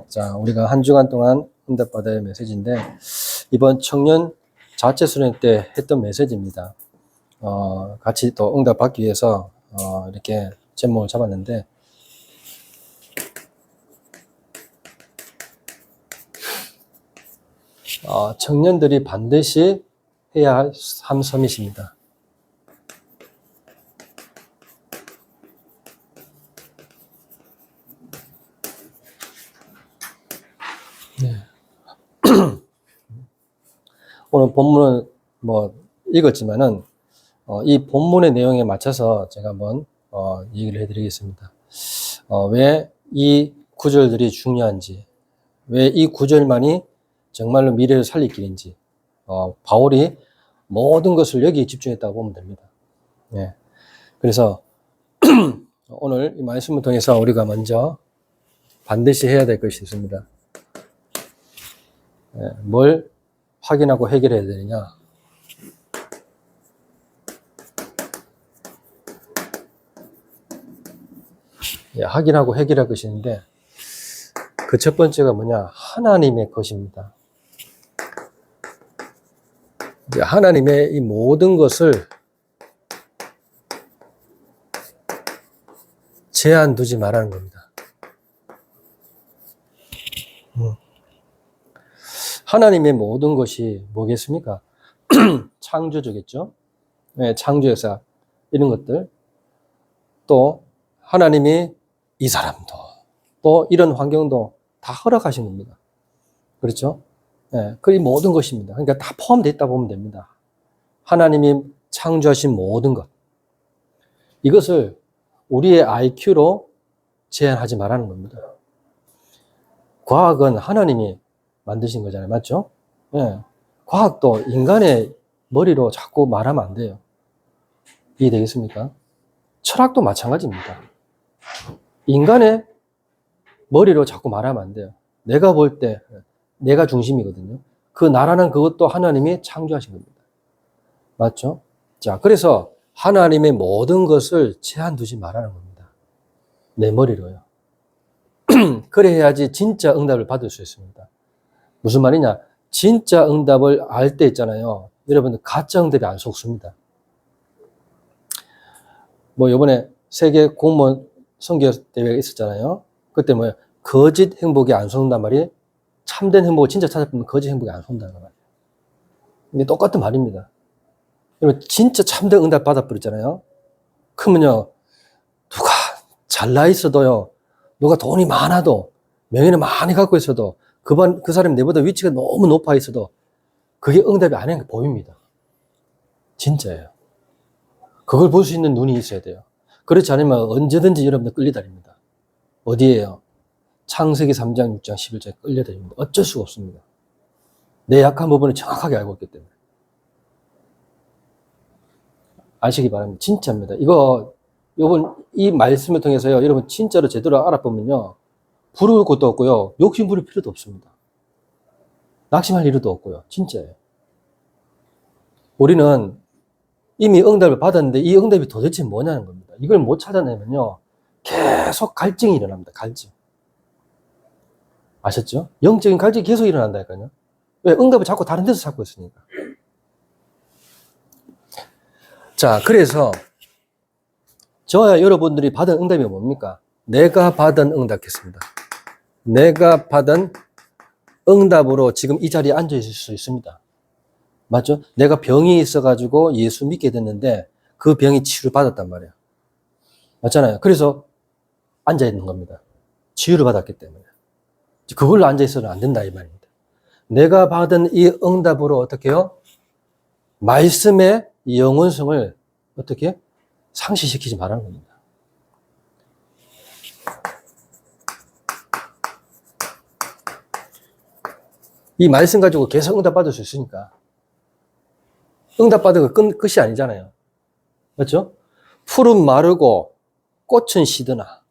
자, 우리가 한 주간 동안 응답받아야 메시지인데, 이번 청년 자체 수련 때 했던 메시지입니다. 같이 또 응답받기 위해서, 이렇게 제목을 잡았는데, 청년들이 반드시 해야 할 삶 서밋입니다. 네. 오늘 본문은 읽었지만은, 이 본문의 내용에 맞춰서 제가 한번, 얘기를 해드리겠습니다. 왜 이 구절들이 중요한지, 왜 이 구절만이 정말로 미래를 살릴 길인지, 바울이 모든 것을 여기에 집중했다고 보면 됩니다. 네. 그래서, 오늘 이 말씀을 통해서 우리가 먼저 반드시 해야 될 것이 있습니다. 네. 뭘 확인하고 해결해야 되느냐? 예, 확인하고 해결할 것이 있는데, 그 첫 번째가 뭐냐? 하나님의 것입니다. 이제 하나님의 이 모든 것을 제한 두지 말라는 겁니다. 하나님의 모든 것이 뭐겠습니까? 창조주겠죠? 네, 창조역사, 이런 것들. 또, 하나님이 이 사람도, 또 이런 환경도 다 허락하신 겁니다. 그렇죠? 네, 그 모든 것입니다. 그러니까 다 포함되어 있다 보면 됩니다. 하나님이 창조하신 모든 것. 이것을 우리의 IQ로 제한하지 말라는 겁니다. 과학은 하나님이 만드신 거잖아요. 맞죠? 네. 과학도 인간의 머리로 자꾸 말하면 안 돼요. 이해되겠습니까? 철학도 마찬가지입니다. 인간의 머리로 자꾸 말하면 안 돼요. 내가 볼 때 내가 중심이거든요. 그 나라는 그것도 하나님이 창조하신 겁니다. 맞죠? 자, 그래서 하나님의 모든 것을 제한 두지 말라는 겁니다. 내 머리로요. 그래야지 진짜 응답을 받을 수 있습니다. 무슨 말이냐? 진짜 응답을 알 때 있잖아요. 여러분들 가짜 응답이 안 속습니다. 이번에 세계 공무원 선교 대회가 있었잖아요. 그때 거짓 행복이 안 속는단 말이에요. 참된 행복을 진짜 찾아보면 거짓 행복이 안 속는다는 말이에요. 근데 똑같은 말입니다. 여러분, 진짜 참된 응답 받아버렸잖아요. 그러면요, 누가 잘나 있어도요, 누가 돈이 많아도, 명예를 많이 갖고 있어도, 그 사람이 내보다 위치가 너무 높아 있어도, 그게 응답이 아닌 게 보입니다. 진짜예요. 그걸 볼 수 있는 눈이 있어야 돼요. 그렇지 않으면 언제든지 여러분들 끌려다닙니다. 어디에요? 창세기 3장, 6장, 11장에 끌려다닙니다. 어쩔 수가 없습니다. 내 약한 부분을 정확하게 알고 있기 때문에. 아시기 바랍니다. 진짜입니다. 이 말씀을 통해서요, 여러분 진짜로 제대로 알아보면요, 부러울 것도 없고요, 욕심 부릴 필요도 없습니다. 낙심할 일도 없고요. 진짜예요. 우리는 이미 응답을 받았는데 이 응답이 도대체 뭐냐는 겁니다. 이걸 못 찾아내면요, 계속 갈증이 일어납니다. 갈증. 아셨죠? 영적인 갈증이 계속 일어난다니까요. 왜? 응답을 자꾸 다른 데서 찾고 있으니까. 자, 그래서 저와 여러분들이 받은 응답이 뭡니까? 내가 받은 응답겠습니다. 내가 받은 응답으로 지금 이 자리에 앉아 있을 수 있습니다. 맞죠? 내가 병이 있어가지고 예수 믿게 됐는데 그 병이 치유를 받았단 말이에요. 맞잖아요. 그래서 앉아 있는 겁니다. 치유를 받았기 때문에. 그걸로 앉아 있어서는 안 된다 이 말입니다. 내가 받은 이 응답으로 어떻게 해요? 말씀의 영원성을 어떻게 상실시키지 말라는 겁니다. 이 말씀 가지고 계속 응답 받을 수 있으니까. 응답 받은 거 끝이 아니잖아요. 맞죠? 풀은 마르고 꽃은 시드나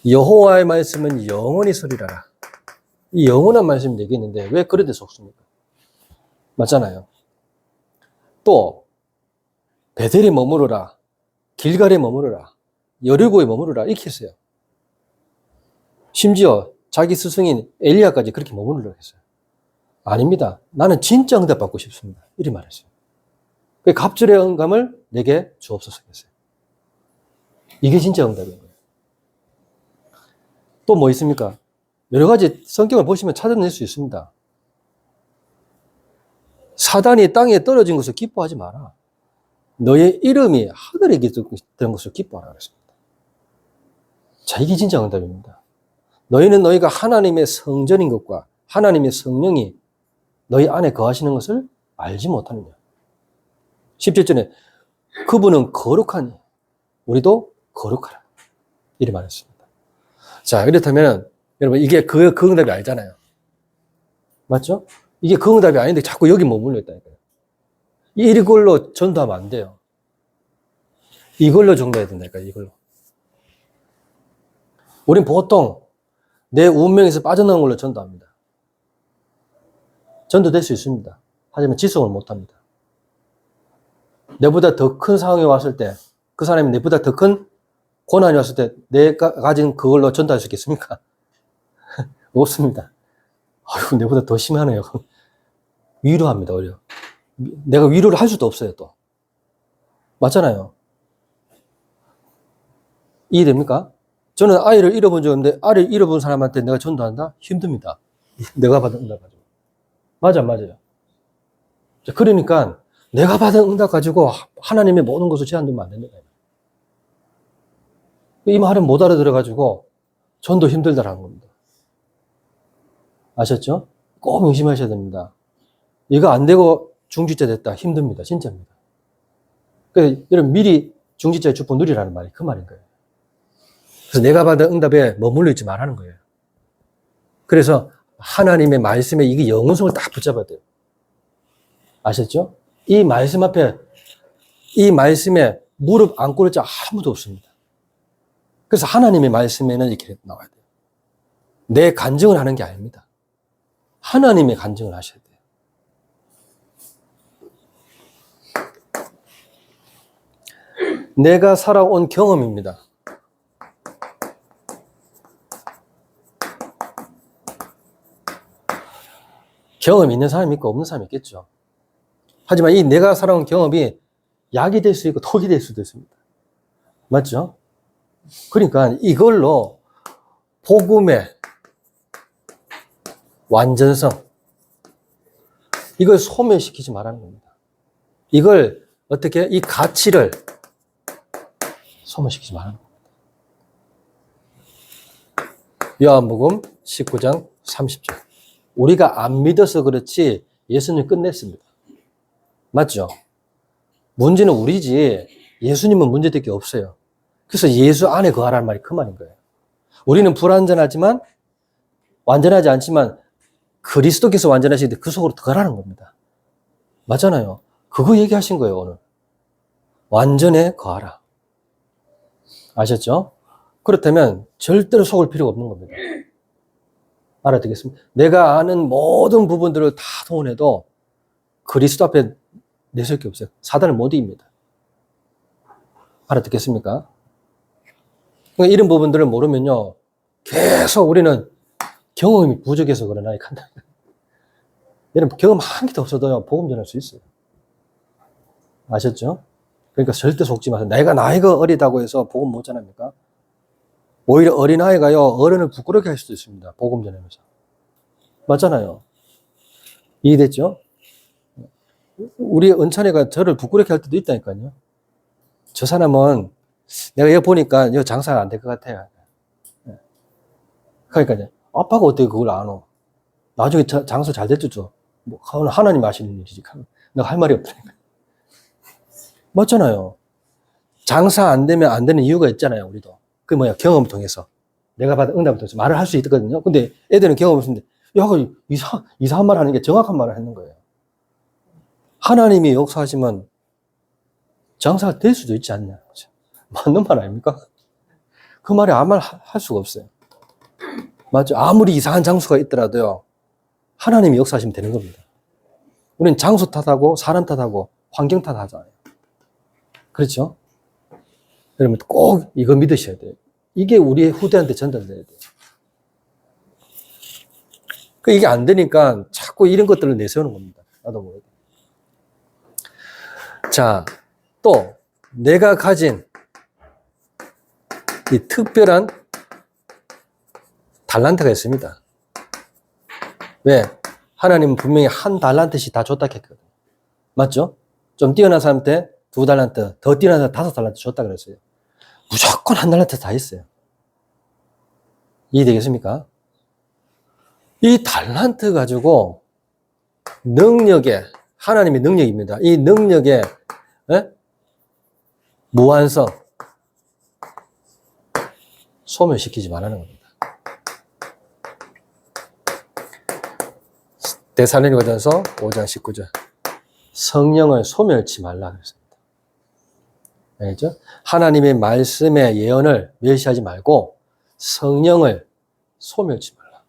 여호와의 말씀은 영원히 서리라라. 이 영원한 말씀이 되겠는데 왜 그런 데 속습니까? 맞잖아요. 또 베델에 머무르라, 길갈에 머무르라, 여리고에 머무르라 이렇게 했어요. 심지어 자기 스승인 엘리야까지 그렇게 머무르려고 했어요. 아닙니다. 나는 진짜 응답 받고 싶습니다. 이렇게 말했어요. 그 갑절의 응감을 내게 주옵소서 했어요. 이게 진짜 응답인 거예요. 또 뭐 있습니까? 여러 가지 성경을 보시면 찾아낼 수 있습니다. 사단이 땅에 떨어진 것을 기뻐하지 마라. 너의 이름이 하늘에 깃든 것을 기뻐하라 그랬습니다. 자, 이게 진짜 응답입니다. 너희는 너희가 하나님의 성전인 것과 하나님의 성령이 너희 안에 거하시는 것을 알지 못하느냐. 17절에 그분은 거룩하니 우리도 거룩하라. 이렇게 말했습니다. 자, 그렇다면 여러분 이게 그 응답이 아니잖아요. 맞죠? 이게 그 응답이 아닌데 자꾸 여기 머물러 있다니까요. 이걸로 전도하면 안 돼요. 이걸로 전도해야 된다니까요. 이걸로. 우린 보통 내 운명에서 빠져나온 걸로 전도합니다. 전도될 수 있습니다. 하지만 지속을 못합니다. 내보다 더 큰 상황이 왔을 때, 그 사람이 내보다 더 큰 고난이 왔을 때 내가 가진 그걸로 전도할 수 있겠습니까? 없습니다. 아이고, 내보다 더 심하네요. 위로합니다, 오히려. 내가 위로를 할 수도 없어요, 또. 맞잖아요. 이해됩니까? 저는 아이를 잃어본 적 없는데, 아이를 잃어본 사람한테 내가 전도한다? 힘듭니다. 내가 받은 응답 가지고. 맞아요. 그러니까, 내가 받은 응답 가지고 하나님의 모든 것을 제한두면 안 된다. 이 말은 못 알아들어가지고, 전도 힘들다라는 겁니다. 아셨죠? 꼭 명심하셔야 됩니다. 이거 안 되고 중지자 됐다. 힘듭니다. 진짜입니다. 그래서 여러분 미리 중지자의 축복 누리라는 말이 그 말인 거예요. 그래서 내가 받은 응답에 머물러 있지 말라는 거예요. 그래서 하나님의 말씀에 이게 영혼성을 딱 붙잡아야 돼요. 아셨죠? 이 말씀 앞에, 이 말씀에 무릎 안 꿇을 자 아무도 없습니다. 그래서 하나님의 말씀에는 이렇게 나와야 돼요. 내 간증을 하는 게 아닙니다. 하나님의 간증을 하셔야 돼요. 내가 살아온 경험입니다. 경험이 있는 사람이 있고 없는 사람이 있겠죠. 하지만 이 내가 살아온 경험이 약이 될 수 있고 독이 될 수도 있습니다. 맞죠? 그러니까 이걸로 복음의 완전성, 이걸 소멸시키지 말라는 겁니다. 이걸 어떻게, 이 가치를 소멸시키지 말라는 겁니다. 요한복음 19장 30절. 우리가 안 믿어서 그렇지 예수님 끝냈습니다. 맞죠? 문제는 우리지 예수님은 문제될 게 없어요. 그래서 예수 안에 거하라는 말이 그 말인 거예요. 우리는 불완전하지만, 완전하지 않지만 그리스도께서 완전하시는데 그 속으로 들어가라는 겁니다. 맞잖아요. 그거 얘기하신 거예요, 오늘. 완전에 거하라. 아셨죠? 그렇다면 절대로 속을 필요가 없는 겁니다. 알아듣겠습니다. 내가 아는 모든 부분들을 다 동원해도 그리스도 앞에 내설 게 없어요. 사단을 못 이깁니다. 알아듣겠습니까? 그러니까 이런 부분들을 모르면요, 계속 우리는 경험이 부족해서 그러나 한다. 여러분 경험 한 개도 없어도요 복음 전할 수 있어요. 아셨죠? 그러니까 절대 속지 마세요. 내가 나이가 어리다고 해서 복음 못 전합니까? 오히려 어린아이가요 어른을 부끄럽게 할 수도 있습니다. 복음 전하면서. 맞잖아요. 이해됐죠? 우리 은찬이가 저를 부끄럽게 할 때도 있다니까요. 저 사람은 내가 여기 보니까 여기 장사가 안 될 것 같아요. 그러니까 아빠가 어떻게 그걸 아노? 나중에 장사 잘 됐죠. 뭐 하나님 아시는 일이지. 내가 할 말이 없다니까. 맞잖아요. 장사 안 되면 안 되는 이유가 있잖아요. 우리도. 그게 뭐야? 경험을 통해서. 내가 받은 응답을 통해서 말을 할 수 있거든요. 근데 애들은 경험 없는데 야, 이상한 말 하는 게 정확한 말을 하는 거예요. 하나님이 역사하시면 장사가 될 수도 있지 않냐. 맞는 말 아닙니까? 그 말에 아무 말 할 수가 없어요. 맞죠? 아무리 이상한 장소가 있더라도요, 하나님이 역사하시면 되는 겁니다. 우리는 장소 탓하고, 사람 탓하고, 환경 탓하잖아요. 그렇죠? 여러분 꼭 이거 믿으셔야 돼요. 이게 우리의 후대한테 전달돼야 돼요. 이게 안 되니까 자꾸 이런 것들을 내세우는 겁니다. 나도 모르게. 자, 또 내가 가진 이 특별한 달란트가 있습니다. 왜? 하나님은 분명히 한 달란트씩 다 줬다 했거든요. 맞죠? 좀 뛰어난 사람한테 2달란트, 더 뛰어난 사람 5달란트 줬다 그랬어요. 무조건 한 달란트 다 있어요. 이해되겠습니까? 이 달란트 가지고 능력에, 하나님의 능력입니다. 이 능력에 무한성 소멸시키지 말라는 겁니다. 데살로니가전서 5장 19절. 성령을 소멸치 말라 그랬습니다. 알겠죠? 하나님의 말씀의 예언을 멸시하지 말고 성령을 소멸치 말라.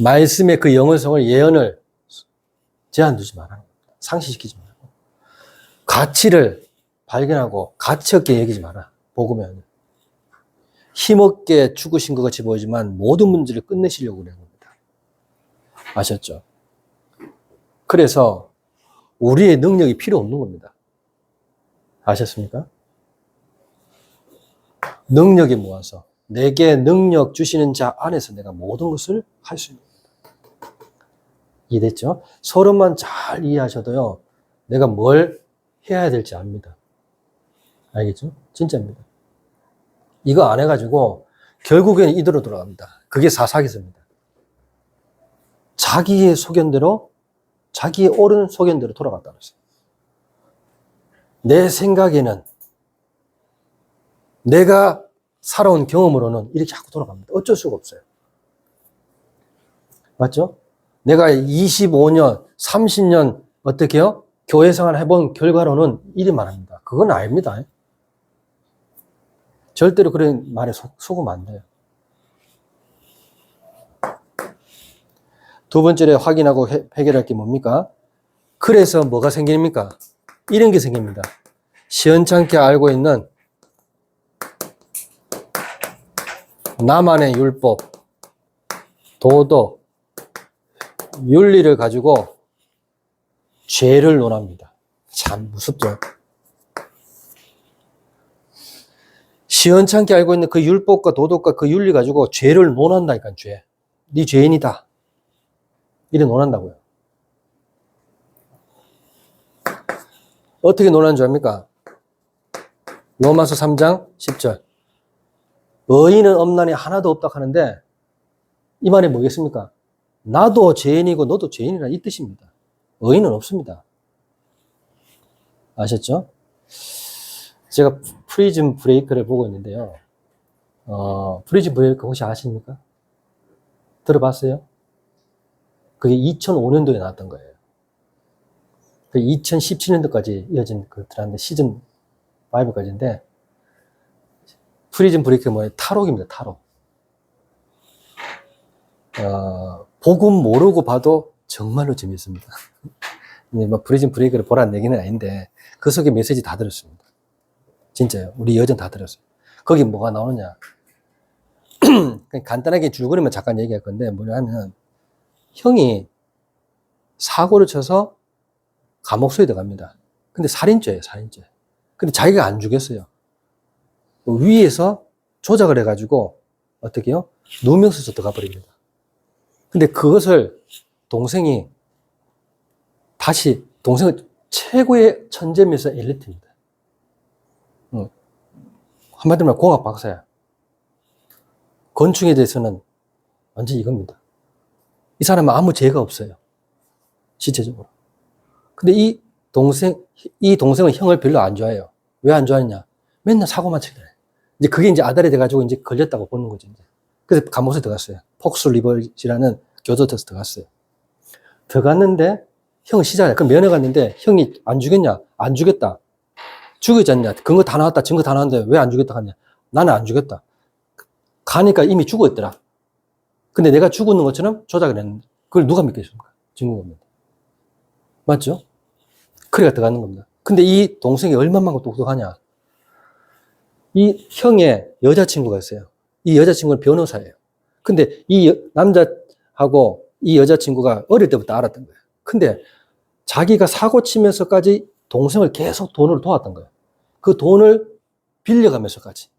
말씀의 그 영원성을, 예언을 제한 두지 말라는 겁니다. 상실시키지 말고. 가치를 발견하고 가치 없게 여기지 마라. 복음에 힘없게 죽으신 것 같이 보이지만 모든 문제를 끝내시려고 그러는 겁니다. 아셨죠? 그래서 우리의 능력이 필요 없는 겁니다. 아셨습니까? 능력이 모아서 내게 능력 주시는 자 안에서 내가 모든 것을 할 수 있는 겁니다. 이해됐죠? 서로만 잘 이해하셔도요, 내가 뭘 해야 될지 압니다. 알겠죠? 진짜입니다. 이거 안 해가지고 결국에는 이대로 돌아갑니다. 그게 사사기서입니다. 자기의 소견대로, 자기의 옳은 소견대로 돌아갔다 그랬어요. 내 생각에는, 내가 살아온 경험으로는 이렇게 자꾸 돌아갑니다. 어쩔 수가 없어요. 맞죠? 내가 25년, 30년 어떻게요? 교회 생활 해본 결과로는 이리 말합니다. 그건 아닙니다. 절대로 그런 말에 속으면 안 돼요. 두 번째로 확인하고 해결할 게 뭡니까? 그래서 뭐가 생깁니까? 이런 게 생깁니다. 시원찮게 알고 있는 나만의 율법, 도덕, 윤리를 가지고 죄를 논합니다. 참 무섭죠? 시원찮게 알고 있는 그 율법과 도덕과 그 윤리 가지고 죄를 논한다니까, 죄. 네 죄인이다. 이래 논한다고요. 어떻게 논하는 줄 압니까? 로마서 3장 10절. 의인은 없나니 하나도 없다 하는데 이 말이 뭐겠습니까? 나도 죄인이고 너도 죄인이라 이 뜻입니다. 의인은 없습니다. 아셨죠? 제가 프리즌 브레이크를 보고 있는데요. 프리즌 브레이크 혹시 아십니까? 들어봤어요? 그게 2005년도에 나왔던 거예요. 2017년도까지 이어진 그 드라마 시즌 5까지인데, 프리즌 브레이크가 뭐예요? 탈옥입니다, 탈옥. 복음 모르고 봐도 정말로 재밌습니다. 뭐 프리즌 브레이크를 보라는 얘기는 아닌데, 그 속에 메시지 다 들었습니다. 진짜요. 우리 여전 다 들었어요. 거기 뭐가 나오느냐. 간단하게 줄거리만 잠깐 얘기할 건데, 뭐냐 하면, 형이 사고를 쳐서 감옥소에 들어갑니다. 근데 살인죄예요, 살인죄. 근데 자기가 안 죽였어요. 위에서 조작을 해가지고, 어떻게 해요? 누명서서 들어가 버립니다. 근데 그것을 동생이 다시, 동생은 최고의 천재면서 엘리트입니다. 한마디로 말하면 공학 박사야. 건축에 대해서는 완전 이겁니다. 이 사람은 아무 죄가 없어요. 실제적으로. 근데 이 동생은 형을 별로 안 좋아해요. 왜 안 좋아하느냐? 맨날 사고만 치더래. 이제 그게 이제 아달이 돼가지고 이제 걸렸다고 보는 거죠, 이제. 그래서 감옥에 들어갔어요. 폭스 리버지라는 교도소에 들어갔어요. 들어갔는데, 형은 시작이야. 그럼 면회 갔는데, 형이 안 죽였냐? 안 죽였다. 죽였지 않냐? 근거 다 나왔다. 증거 다 나왔는데 왜 안 죽였다 하냐? 나는 안 죽였다. 가니까 이미 죽어있더라. 근데 내가 죽었는 것처럼 조작을 했는데, 그걸 누가 믿겠습니까? 증거입니다. 맞죠? 그래가 들어가는 겁니다. 근데 이 동생이 얼마만큼 똑똑하냐? 이 형의 여자친구가 있어요. 이 여자친구는 변호사예요. 근데 이 남자하고 이 여자친구가 어릴 때부터 알았던 거예요. 근데 자기가 사고 치면서까지 동생을 계속 돈으로 도왔던 거예요. 그 돈을 빌려가면서까지.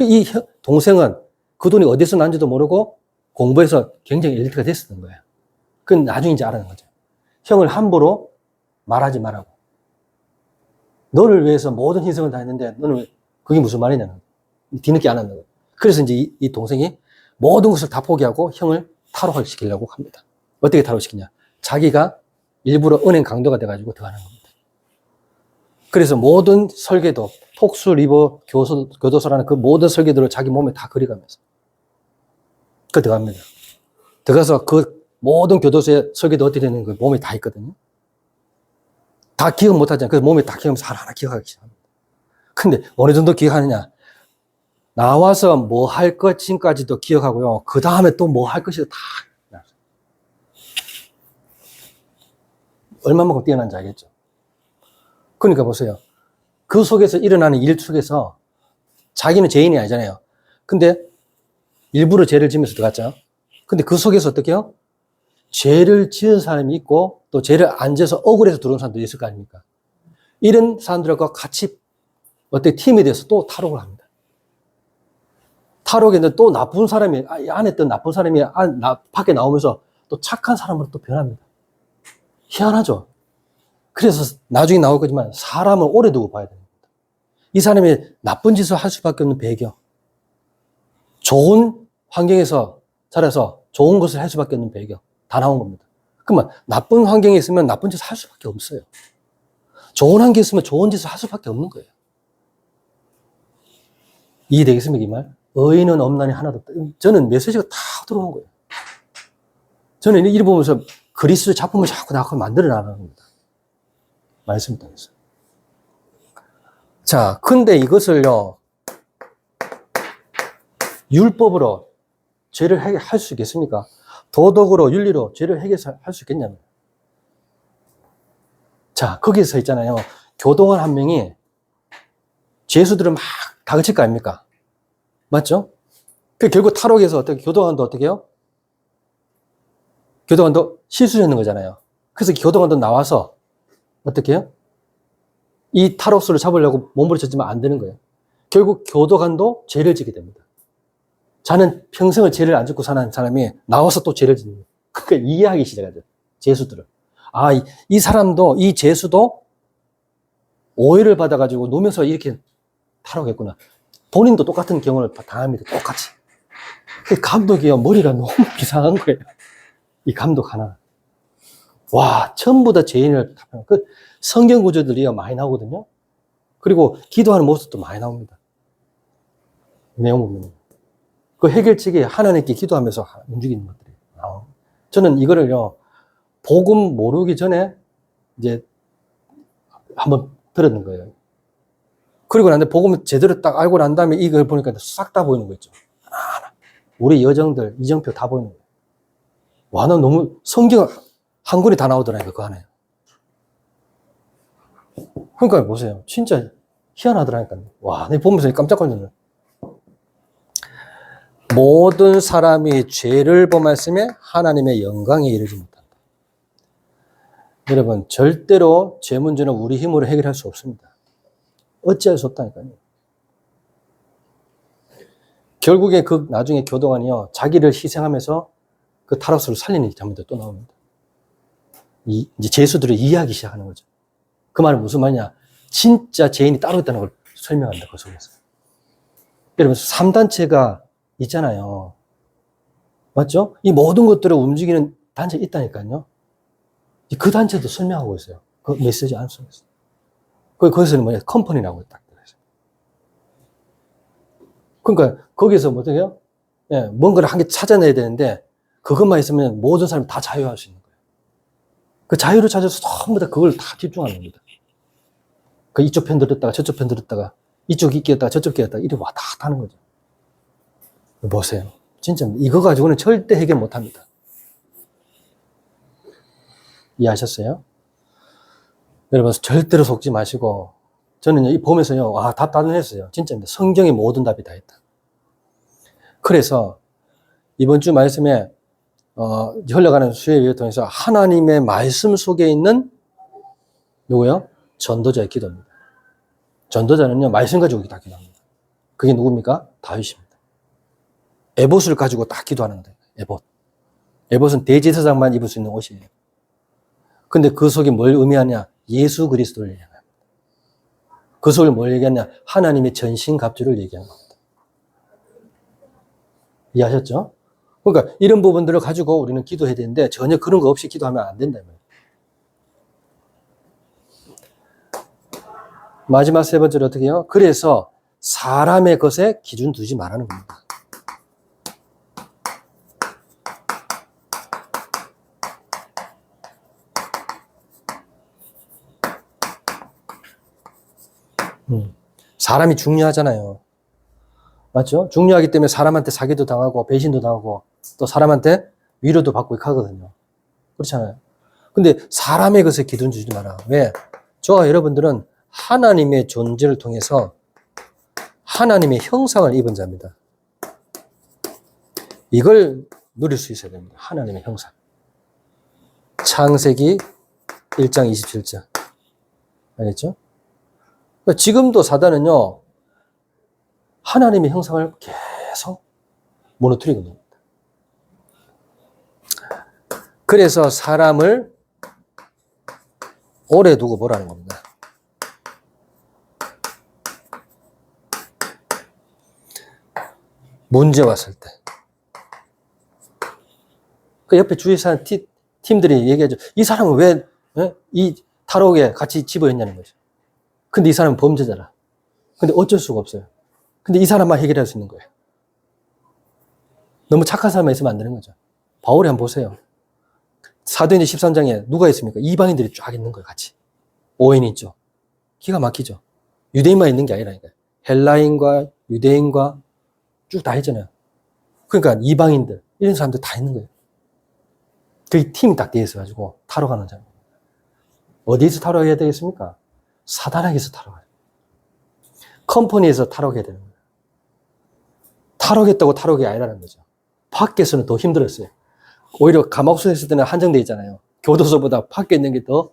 이 동생은 그 돈이 어디서 난지도 모르고 공부해서 굉장히 엘리트가 됐었던 거예요. 그건 나중에 이제 알아낸 거죠. 형을 함부로 말하지 말라고. 너를 위해서 모든 희생을 다 했는데 너는 그게 무슨 말이냐는 거예요. 뒤늦게 안 한다고. 그래서 이제 이 동생이 모든 것을 다 포기하고 형을 탈옥시키려고 합니다. 어떻게 탈옥시키냐? 자기가 일부러 은행 강도가 돼가지고 들어가는 겁니다. 그래서 모든 설계도, 폭스 리버 교도소라는 그 모든 설계도를 자기 몸에 다 그려가면서 들어갑니다. 들어가서 그 모든 교도소의 설계도 어떻게 되는 그 몸에 다 있거든요. 다 기억 못 하잖아요. 그래서 몸에 다 기억하면서 하나하나 기억하기 시작합니다. 근데 어느 정도 기억하느냐? 나와서 뭐 할 것인까지도 기억하고요. 그 다음에 또 뭐 할 것이 다 얼마만큼 뛰어난지 알겠죠? 그러니까 보세요. 그 속에서 일어나는 일 속에서 자기는 죄인이 아니잖아요. 근데 일부러 죄를 지면서 들어갔죠. 근데 그 속에서 어떻게 해요? 죄를 지은 사람이 있고 또 죄를 안 지어서 억울해서 들어온 사람도 있을 거 아닙니까? 이런 사람들과 같이 어떻게 팀이 돼서 또 탈옥을 합니다. 탈옥에는 또 나쁜 사람이, 안에 있던 나쁜 사람이 밖에 나오면서 또 착한 사람으로 또 변합니다. 희한하죠? 그래서 나중에 나올 거지만 사람을 오래 두고 봐야 됩니다. 이 사람이 나쁜 짓을 할 수밖에 없는 배경. 좋은 환경에서 자라서 좋은 것을 할 수밖에 없는 배경. 다 나온 겁니다. 그러면 나쁜 환경에 있으면 나쁜 짓을 할 수밖에 없어요. 좋은 환경에 있으면 좋은 짓을 할 수밖에 없는 거예요. 이해되겠습니까, 이 말? 의인은 없나니 하나도 없다. 저는 메시지가 다 들어온 거예요. 저는 이 보면서 그리스도 작품을 자꾸 나하고 만들어 나가는 겁니다. 말씀 통해서. 자, 근데 이것을요, 율법으로 죄를 해결할 수 있겠습니까? 도덕으로, 윤리로 죄를 해결할 수 있겠냐면. 자, 거기서 있잖아요. 교도관 한 명이 죄수들을 막 다그칠 거 아닙니까? 맞죠? 결국 탈옥에서 어떻게, 교도관도 어떻게 해요? 교도관도 실수했는 거잖아요. 그래서 교도관도 나와서 어떻게 해요? 이 탈옥수를 잡으려고 몸부림쳤지만 안 되는 거예요. 결국 교도관도 죄를 지게 됩니다. 자는 평생을 죄를 안 짓고 사는 사람이 나와서 또 죄를 짓는 거예요. 그러니까 이해하기 시작하죠. 죄수들을. 아, 이 사람도, 이 죄수도 오해를 받아가지고 누면서 이렇게 탈옥했구나. 본인도 똑같은 경험을 당합니다. 똑같이. 감독이요, 머리가 너무 이상한 거예요. 이 감독 하나. 와, 전부 다 죄인을, 성경 구조들이 많이 나오거든요. 그리고 기도하는 모습도 많이 나옵니다. 내용 보면. 그 해결책이 하나님께 기도하면서 움직이는 것들이 나와요. 저는 이거를요, 복음 모르기 전에 이제 한번 들었는 거예요. 그리고 난데 복음 제대로 딱 알고 난 다음에 이걸 보니까 싹 다 보이는 거 있죠. 하나하나. 우리 여정들, 이정표 다 보이는 거예요. 와, 나 너무 성경 한 권이 다 나오더라니까, 그 안에. 그러니까 보세요. 진짜 희한하더라니까요. 와, 내가 보면서 깜짝 놀랐네. 모든 사람이 죄를 범했음에 하나님의 영광에 이르지 못한다. 여러분, 절대로 죄 문제는 우리 힘으로 해결할 수 없습니다. 어찌할 수 없다니까요. 결국에 그 나중에 교도관이요, 자기를 희생하면서 그 탈옥수를 살리는 장면도 또 나옵니다. 이제 죄수들을 이해하기 시작하는 거죠. 그 말은 무슨 말이냐? 진짜 죄인이 따로 있다는 걸 설명한다, 그 속에서. 여러분, 3단체가 있잖아요. 맞죠? 이 모든 것들을 움직이는 단체가 있다니까요. 그 단체도 설명하고 있어요. 그 메시지 안 속에서. 거기서는 뭐냐? 컴퍼니라고 딱 들어있어요. 그러니까 거기서 뭐 어떻게 해요? 예, 뭔가를 한 개 찾아내야 되는데 그것만 있으면 모든 사람이 다 자유할 수 있는 거예요. 그 자유를 찾아서 전부 다 그걸 다 집중하는 겁니다. 그 이쪽 편 들었다가 저쪽 편 들었다가 이쪽 끼었다가 저쪽 끼었다가 이렇게 왔다 갔다 하는 거죠. 보세요. 진짜 이거 가지고는 절대 해결 못 합니다. 이해하셨어요? 여러분, 절대로 속지 마시고, 저는 이 보면서요, 와, 답 다 했어요. 진짜 성경의 모든 답이 다 있다. 그래서 이번 주 말씀에 흘러가는 수요일을 통해서 하나님의 말씀 속에 있는 누구요? 전도자의 기도입니다. 전도자는요, 말씀 가지고 다 기도합니다. 그게 누굽니까? 다윗입니다. 에봇을 가지고 다 기도하는 거예요. 에봇. 에봇은 대제사장만 입을 수 있는 옷이에요. 근데 그 속에 뭘 의미하냐? 예수 그리스도를 얘기합니다. 그 속에 뭘 얘기하냐? 하나님의 전신갑주를 얘기하는 겁니다. 이해하셨죠? 그러니까 이런 부분들을 가지고 우리는 기도해야 되는데 전혀 그런 거 없이 기도하면 안 된다는 거예요. 마지막 세 번째로 어떻게 해요? 그래서 사람의 것에 기준 두지 말라는 겁니다. 사람이 중요하잖아요. 맞죠? 중요하기 때문에 사람한테 사기도 당하고 배신도 당하고 또 사람한테 위로도 받고 이렇게 하거든요. 그렇잖아요. 근데 사람의 것에 기준 주지 마라. 왜? 저와 여러분들은 하나님의 존재를 통해서 하나님의 형상을 입은 자입니다. 이걸 누릴 수 있어야 됩니다. 하나님의 형상. 창세기 1장 27절. 알겠죠? 그러니까 지금도 사단은요, 하나님의 형상을 계속 무너뜨리고 있는 겁니다. 그래서 사람을 오래 두고 보라는 겁니다. 문제 왔을 때. 그 옆에 주위에 사는 팀들이 얘기하죠. 이 사람은 왜 이 탈옥에 같이 집어였냐는 거죠. 근데 이 사람은 범죄자라. 근데 어쩔 수가 없어요. 근데 이 사람만 해결할 수 있는 거예요. 너무 착한 사람만 있으면 안 되는 거죠. 바울이 한번 보세요. 사도행전 13장에 누가 있습니까? 이방인들이 쫙 있는 거예요, 같이. 오인이 있죠. 기가 막히죠. 유대인만 있는 게 아니라니까요. 헬라인과 유대인과 쭉 다 있잖아요. 그러니까 이방인들, 이런 사람들 다 있는 거예요. 그 팀이 딱 되어 있어가지고 타락하는 자입니다. 어디에서 타락해야 되겠습니까? 사단에게서 타락해야 돼요. 컴퍼니에서 타락해야 되는 거예요. 타락했다고 타락이 아니라는 거죠. 밖에서는 더 힘들었어요. 오히려 감옥소에 있을 때는 한정되어 있잖아요. 교도소보다 밖에 있는 게 더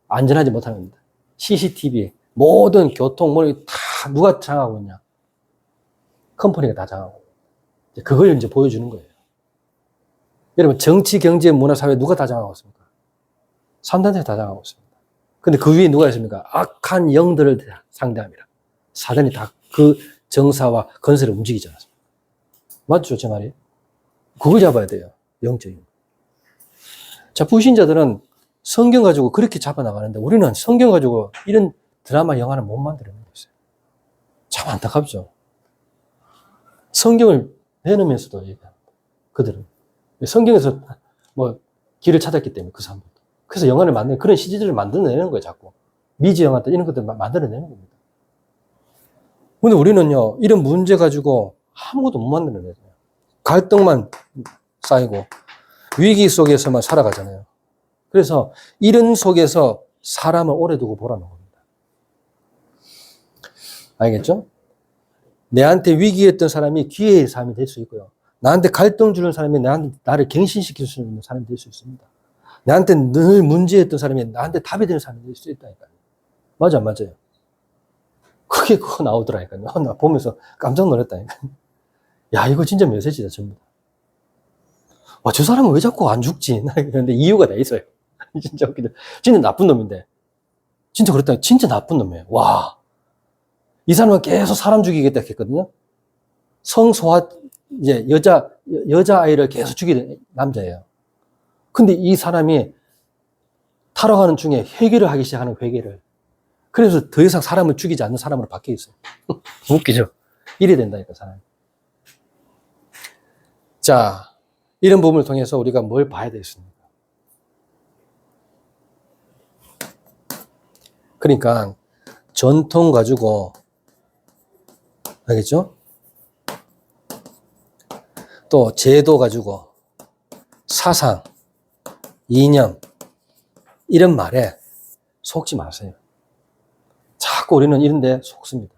안전하지 못하는 겁니다. CCTV, 모든 교통, 다 누가 장악하고 있냐? 컴퍼니가 다 장악하고. 그걸 이제 보여주는 거예요. 여러분, 정치, 경제, 문화, 사회 누가 다 장악하고 있습니까? 산단체가 다 장악하고 있습니다. 근데 그 위에 누가 있습니까? 악한 영들을 상대합니다. 사단이 다 그 정사와 건설을 움직이지 않습니까? 맞죠, 제 말이? 그걸 잡아야 돼요. 영적인. 자, 불신자들은 성경 가지고 그렇게 잡아나가는데 우리는 성경 가지고 이런 드라마, 영화를 못 만들어내고 있어요. 참 안타깝죠. 성경을 내놓으면서도 얘기합니다. 그들은. 성경에서 뭐 길을 찾았기 때문에 그 사람들도. 그래서 영화를 만드는 그런 CG들을 만들어내는 거예요, 자꾸. 미지 영화들 이런 것들 만들어내는 겁니다. 근데 우리는요, 이런 문제 가지고 아무것도 못 만들어내요. 갈등만 쌓이고 위기 속에서만 살아가잖아요. 그래서 이런 속에서 사람을 오래 두고 보라는 겁니다. 알겠죠? 내한테 위기였던 사람이 기회의 사람이 될 수 있고요. 나한테 갈등 주는 사람이 나를 갱신시킬 수 있는 사람이 될 수 있습니다. 나한테 늘 문제였던 사람이 나한테 답이 되는 사람이 될 수 있다니까요. 맞아, 안 맞아요? 그게 그거 나오더라니까요. 나 보면서 깜짝 놀랐다니까요. 야, 이거 진짜 메시지다, 전부 다. 와, 저 사람은 왜 자꾸 안 죽지? 그런데 이유가 다 있어요. 진짜 웃기다. 진짜 나쁜 놈인데. 진짜 그렇다. 진짜 나쁜 놈이에요. 와. 이 사람은 계속 사람 죽이겠다 했거든요. 성소화, 이제 여자아이를 계속 죽이는 남자예요. 근데 이 사람이 타락하는 중에 회개를 하기 시작하는 회개를. 그래서 더 이상 사람을 죽이지 않는 사람으로 바뀌어 있어요. 웃기죠? 이래 된다니까, 사람이. 자, 이런 부분을 통해서 우리가 뭘 봐야 되겠습니까? 그러니까, 전통 가지고, 알겠죠? 또, 제도 가지고, 사상, 이념, 이런 말에 속지 마세요. 자꾸 우리는 이런 데 속습니다.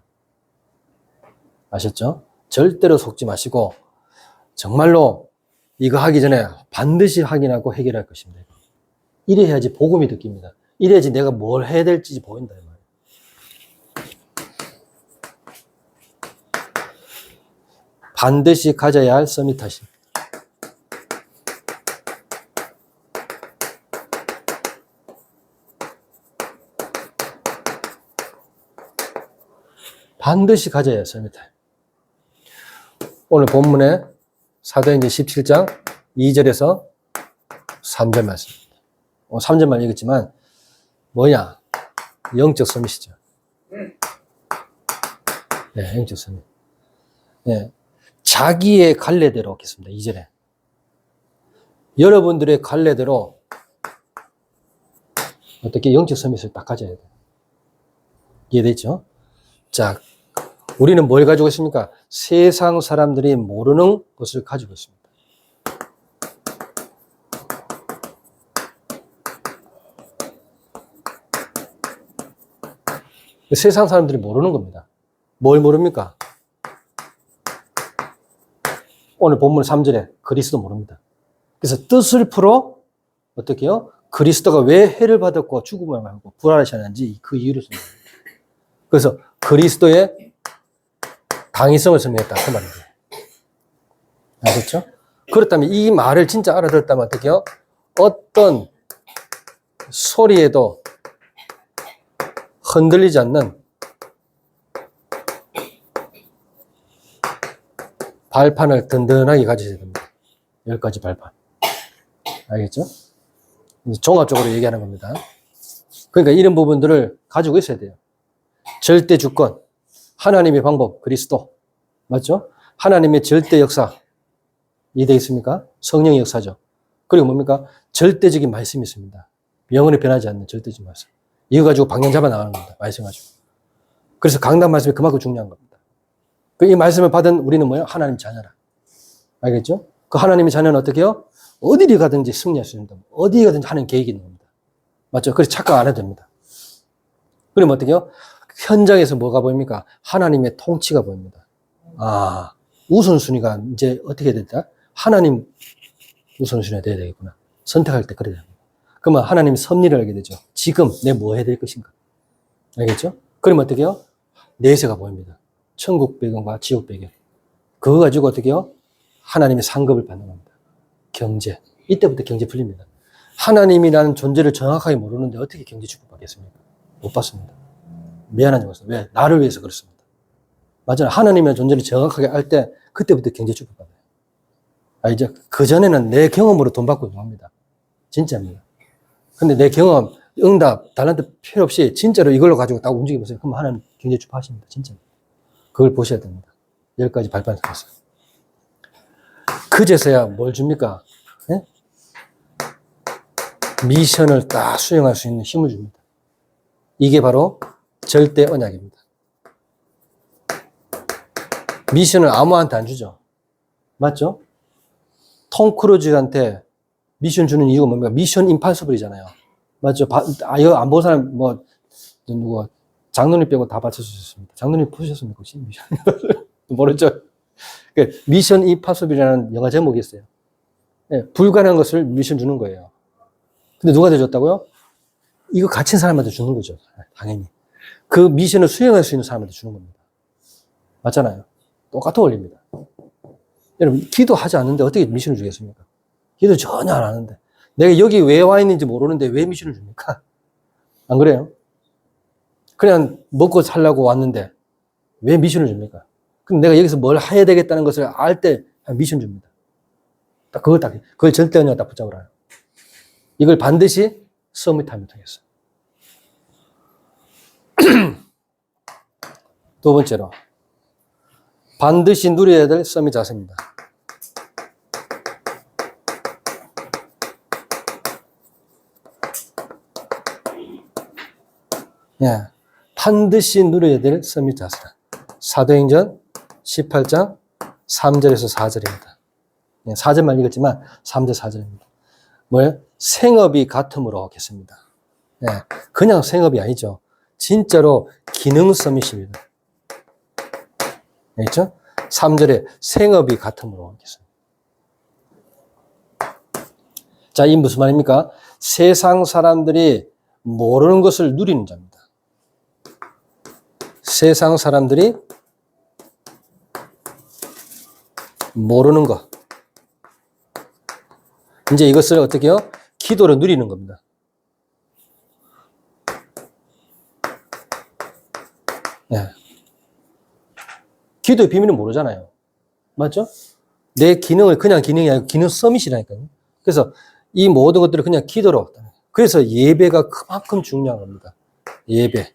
아셨죠? 절대로 속지 마시고, 정말로 이거 하기 전에 반드시 확인하고 해결할 것입니다. 이래 해야지 복음이 느낍니다. 이래야지 내가 뭘 해야 될지 보인다. 이 말이에요. 반드시 가져야 할 서밋하심. 반드시 가져야 할 서밋하심. 오늘 본문에 사도행전 17장 2절에서 3절 말씀입니다. 3절만 읽었지만 뭐냐? 영적 서밋이죠. 네, 영적 서밋. 네, 자기의 갈래대로 하겠습니다. 2절에. 여러분들의 갈래대로 어떻게 영적 서밋을 딱 가져야 돼요. 이해되죠? 자, 우리는 뭘 가지고 있습니까? 세상 사람들이 모르는 것을 가지고 있습니다. 세상 사람들이 모르는 겁니다. 뭘 모릅니까? 오늘 본문 3절에 그리스도 모릅니다. 그래서 뜻을 풀어 어떻게 해요? 그리스도가 왜 해를 받았고 죽음을 말고 부활하셨는지 그 이유를 설명합니다. 그래서 그리스도의 당위성을 설명했다. 그 말이에요. 아셨죠? 그렇다면 이 말을 진짜 알아들었다면 어떻게 해요? 어떤 소리에도 흔들리지 않는 발판을 든든하게 가지셔야 됩니다. 10가지 발판. 알겠죠? 종합적으로 얘기하는 겁니다. 그러니까 이런 부분들을 가지고 있어야 돼요. 절대 주권, 하나님의 방법, 그리스도. 맞죠? 하나님의 절대 역사. 이해되어 있습니까? 성령의 역사죠. 그리고 뭡니까? 절대적인 말씀이 있습니다. 영원히 변하지 않는 절대적인 말씀. 이거 가지고 방향 잡아 나가는 겁니다. 말씀 가지고. 그래서 강단 말씀이 그만큼 중요한 겁니다. 이 말씀을 받은 우리는 뭐예요? 하나님 자녀라. 알겠죠? 그 하나님의 자녀는 어떻게 해요? 어디를 가든지 승리할 수 있습니다. 어디 가든지 하는 계획이 있는 겁니다. 맞죠? 그래서 착각 안 해도 됩니다. 그러면 어떻게 해요? 현장에서 뭐가 보입니까? 하나님의 통치가 보입니다. 아, 우선순위가 이제 어떻게 됐다? 하나님 우선순위가 돼야 되겠구나. 선택할 때 그래야 됩니다. 그러면 하나님이 섭리를 알게 되죠. 지금 내 뭐 해야 될 것인가? 알겠죠? 그러면 어떻게 해요? 내세가 보입니다. 천국 배경과 지옥 배경. 그거 가지고 어떻게 해요? 하나님의 상급을 받는 겁니다. 경제. 이때부터 경제 풀립니다. 하나님이라는 존재를 정확하게 모르는데 어떻게 경제 축복받겠습니까? 못 받습니다. 미안하지 마세요. 왜? 나를 위해서 그렇습니다. 맞아요. 하나님의 존재를 정확하게 알 때 그때부터 경제 축복받아요. 이제 그전에는 내 경험으로 돈 받고 합니다. 진짜입니다. 근데 내 경험, 응답, 달란트 필요 없이 진짜로 이걸로 가지고 딱 움직여보세요. 그럼 하나님 경제 축복하십니다. 진짜입니다. 그걸 보셔야 됩니다. 10가지 발판 속에서. 그제서야 뭘 줍니까? 네? 미션을 딱 수행할 수 있는 힘을 줍니다. 이게 바로 절대 언약입니다. 미션을 아무한테 안 주죠. 맞죠? 톰 크루즈한테 미션 주는 이유가 뭡니까? 미션 임파서블이잖아요. 맞죠? 이거 안 본 사람, 누구, 장로님 빼고 다 받쳐주셨습니다. 장로님 보셨습니까? 혹시 미션? 모르죠? 미션 임파서블이라는 영화 제목이 있어요. 네, 불가능한 것을 미션 주는 거예요. 근데 누가 대줬다고요? 이거 갇힌 사람한테 주는 거죠. 당연히. 그 미션을 수행할 수 있는 사람한테 주는 겁니다. 맞잖아요. 똑같은 원리입니다. 여러분, 기도하지 않는데 어떻게 미션을 주겠습니까? 기도 전혀 안 하는데. 내가 여기 왜 와 있는지 모르는데 왜 미션을 줍니까? 안 그래요? 그냥 먹고 살려고 왔는데 왜 미션을 줍니까? 그럼 내가 여기서 뭘 해야 되겠다는 것을 알 때 미션 줍니다. 그걸 절대 언약 딱 붙잡으라요. 이걸 반드시 서밋하면 되겠어요. 두 번째로, 반드시 누려야 될 서밋 자세입니다. 예, 반드시 누려야 될 서밋 자세라. 사도행전 18장 3절에서 4절입니다. 예, 4절만 읽었지만 3절 4절입니다. 뭐예요? 생업이 같음으로 하겠습니다. 예, 그냥 생업이 아니죠. 진짜로 기능 서밋입니다. 알겠죠? 3절에 생업이 같음으로 하겠습니다. 자, 이 무슨 말입니까? 세상 사람들이 모르는 것을 누리는 자입니다. 세상 사람들이 모르는 것. 이제 이것을 어떻게 해요? 기도로 누리는 겁니다. 네. 기도의 비밀은 모르잖아요. 맞죠? 내 기능을 그냥 기능이 아니고 기능 서밋이라니까요. 그래서 이 모든 것들을 그냥 기도로. 그래서 예배가 그만큼 중요한 겁니다. 예배,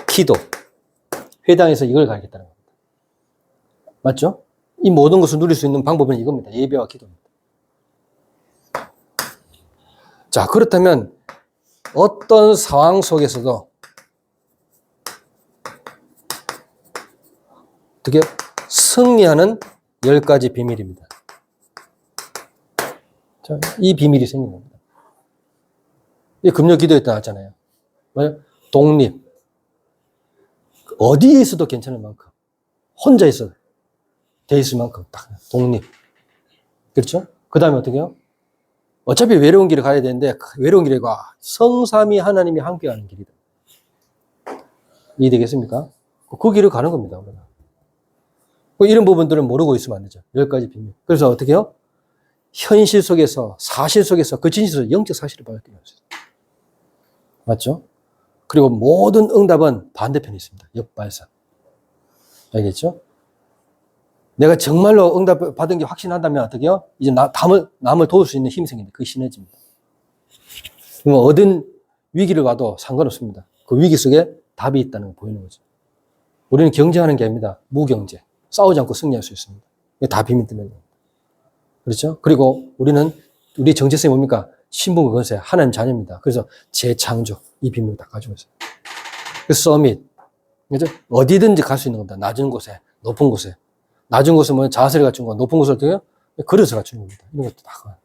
기도. 회당에서 이걸 가르쳤다는 겁니다. 맞죠? 이 모든 것을 누릴 수 있는 방법은 이겁니다. 예배와 기도입니다. 자, 그렇다면 어떤 상황 속에서도 어떻게 승리하는 10가지 비밀입니다. 자, 이 비밀이 생긴 겁니다. 이 금요 기도에 나왔잖아요. 뭐예요? 독립. 어디에 있어도 괜찮을 만큼. 혼자 있어도 돼 있을 만큼 딱 독립. 그렇죠? 그 다음에 어떻게 해요? 어차피 외로운 길을 가야 되는데 외로운 길이 성삼위 하나님이 함께 가는 길이다. 이해되겠습니까? 그 길을 가는 겁니다. 우리가. 이런 부분들을 모르고 있으면 안 되죠. 10가지 비밀. 그래서 어떻게 해요? 현실 속에서, 사실 속에서, 그 진실에서 영적 사실을 발견할 수 있어요. 맞죠? 그리고 모든 응답은 반대편에 있습니다. 역발상. 알겠죠? 내가 정말로 응답 받은 게 확신한다면 어떻게 해요? 이제 남을 도울 수 있는 힘이 생깁니다. 그게 신해집니다. 그러면 얻은 위기를 와도 상관없습니다. 그 위기 속에 답이 있다는 걸 보이는 거죠. 우리는 경쟁하는 게 아닙니다. 무경쟁. 싸우지 않고 승리할 수 있습니다. 이게 다 비밀 때문에. 그렇죠? 그리고 우리 정체성이 뭡니까? 신분과 권세, 하나님 자녀입니다. 그래서 재창조, 이 비밀을 다 가지고 있어요. 그래서 서밋. 그죠? 어디든지 갈 수 있는 겁니다. 낮은 곳에, 높은 곳에. 낮은 곳은 뭐 자세를 갖춘 거, 높은 곳은 어떻게 해요? 그릇을 갖추는 겁니다. 이런 것도 다.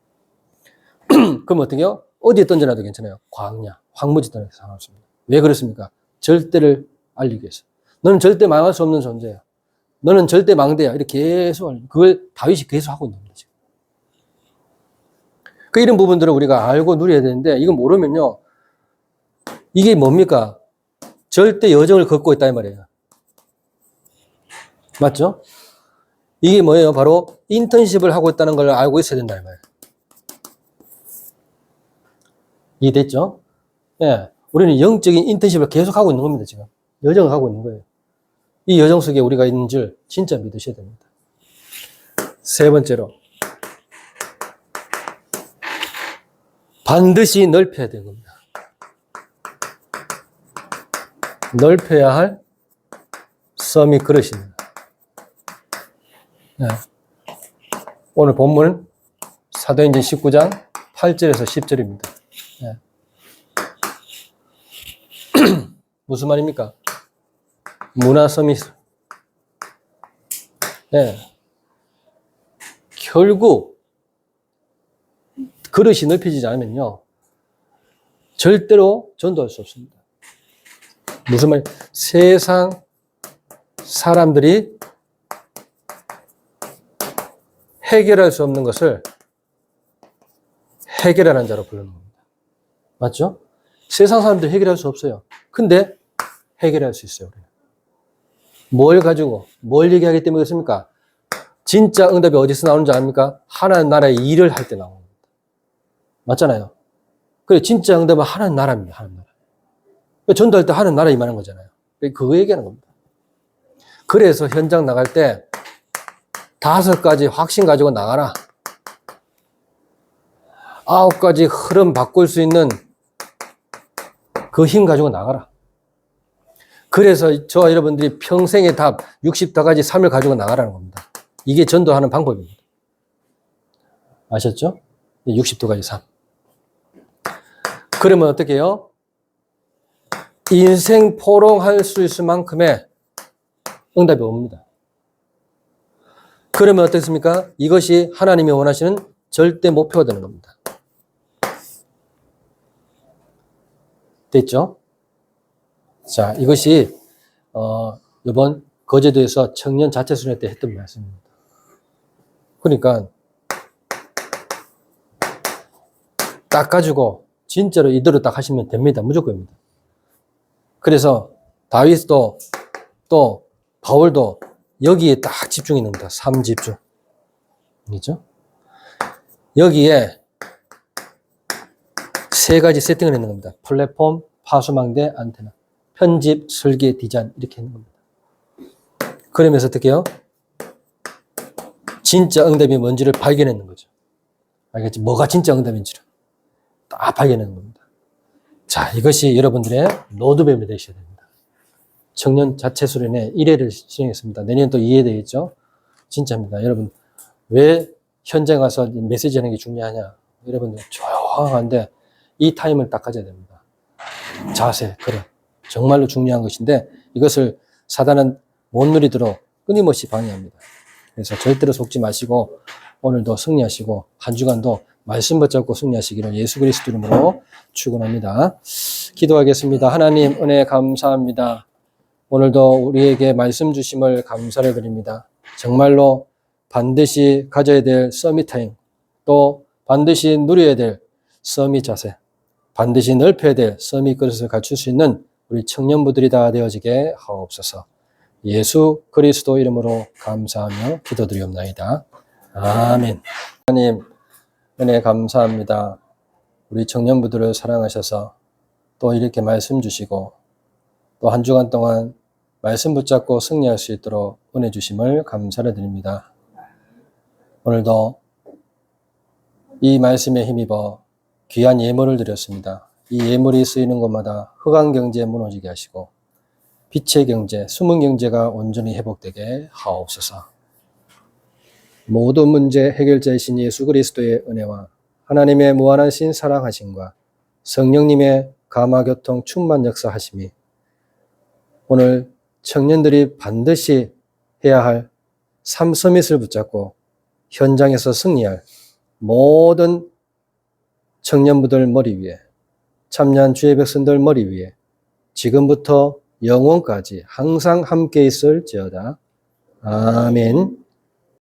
그럼 어떻게 해요? 어디에 던져놔도 괜찮아요. 광야, 황무지 던져도 상관없습니다. 왜 그렇습니까? 절대를 알리기 위해서. 너는 절대 망할 수 없는 존재야. 너는 절대 망대야. 이렇게 계속, 그걸 다윗이 계속 하고 있는 겁니다, 지금. 이런 부분들을 우리가 알고 누려야 되는데, 이거 모르면요. 이게 뭡니까? 절대 여정을 걷고 있다, 이 말이에요. 맞죠? 이게 뭐예요? 바로 인턴십을 하고 있다는 걸 알고 있어야 된다, 이 말이에요. 이해됐죠? 예. 우리는 영적인 인턴십을 계속 하고 있는 겁니다, 지금. 여정을 하고 있는 거예요. 이 여정 속에 우리가 있는 줄 진짜 믿으셔야 됩니다. 세 번째로. 반드시 넓혀야 되는 겁니다. 넓혀야 할 서밋 그릇입니다. 네. 오늘 본문은 사도행전 19장 8절에서 10절입니다. 네. 무슨 말입니까? 문화 서밋. 네. 결국 그릇이 넓혀지지 않으면요. 절대로 전도할 수 없습니다. 무슨 말? 세상 사람들이 해결할 수 없는 것을 해결하는 자로 부르는 겁니다. 맞죠? 세상 사람들이 해결할 수 없어요. 근데 해결할 수 있어요. 우리는. 뭘 가지고, 뭘 얘기하기 때문에 그렇습니까? 진짜 응답이 어디서 나오는 줄 압니까? 하나님 나라의 일을 할 때 나오는 겁니다. 맞잖아요. 그래, 진짜 응답은 하나님 나라입니다. 하나님 나라. 전도할 때 하나님 나라 임하는 거잖아요. 그거 얘기하는 겁니다. 그래서 현장 나갈 때 5가지 확신 가지고 나가라. 9가지 흐름 바꿀 수 있는 그 힘 가지고 나가라. 그래서 저와 여러분들이 평생의 답 60가지 삶을 가지고 나가라는 겁니다. 이게 전도하는 방법입니다. 아셨죠? 60가지 삶. 그러면 어떻게 해요? 인생 포롱할 수 있을 만큼의 응답이 옵니다. 그러면 어떻습니까? 이것이 하나님이 원하시는 절대 목표가 되는 겁니다. 됐죠? 자, 이것이 이번 거제도에서 청년 자체 수련 때 했던 말씀입니다. 그러니까 딱 가지고 진짜로 이대로 딱 하시면 됩니다. 무조건입니다. 그래서 다윗도 또 바울도 여기에 딱 집중했는 겁니다. 3집중. 그죠? 여기에 세 가지 세팅을 했는 겁니다. 플랫폼, 파수망대, 안테나, 편집, 설계, 디자인 이렇게 했는 겁니다. 그러면서 어떻게 해요? 진짜 응답이 뭔지를 발견했는 거죠. 알겠지? 뭐가 진짜 응답인지를 다 발견하는 겁니다. 자, 이것이 여러분들의 로드맵이 되셔야 됩니다. 청년 자체 수련회 1회를 진행했습니다. 내년 또 2회 되겠죠? 진짜입니다. 여러분, 왜 현장 가서 메시지 하는 게 중요하냐? 여러분들 조용한데 이 타임을 딱 가져야 됩니다. 자세, 그래. 정말로 중요한 것인데 이것을 사단은 못 누리도록 끊임없이 방해합니다. 그래서 절대로 속지 마시고 오늘도 승리하시고 한 주간도 말씀 붙잡고 승리하시기를 예수 그리스도 이름으로 축원합니다. 기도하겠습니다. 하나님 은혜 감사합니다. 오늘도 우리에게 말씀 주심을 감사를 드립니다. 정말로 반드시 가져야 될 서밋 타임, 또 반드시 누려야 될 서밋 자세, 반드시 넓혀야 될 서밋 그릇을 갖출 수 있는 우리 청년부들이 다 되어지게 하옵소서. 예수 그리스도 이름으로 감사하며 기도드리옵나이다. 아멘. 하나님 은혜 감사합니다. 우리 청년부들을 사랑하셔서 또 이렇게 말씀 주시고 또 한 주간 동안 말씀 붙잡고 승리할 수 있도록 은혜 주심을 감사를 드립니다. 오늘도 이 말씀에 힘입어 귀한 예물을 드렸습니다. 이 예물이 쓰이는 곳마다 흑암 경제 무너지게 하시고 빛의 경제, 숨은 경제가 온전히 회복되게 하옵소서. 모든 문제 해결자이신 예수 그리스도의 은혜와 하나님의 무한하신 사랑하심과 성령님의 감화교통 충만 역사하심이 오늘 청년들이 반드시 해야 할 삼서밋을 붙잡고 현장에서 승리할 모든 청년부들 머리 위에, 참여한 주의 백성들 머리 위에 지금부터 영원까지 항상 함께 있을지어다. 아멘.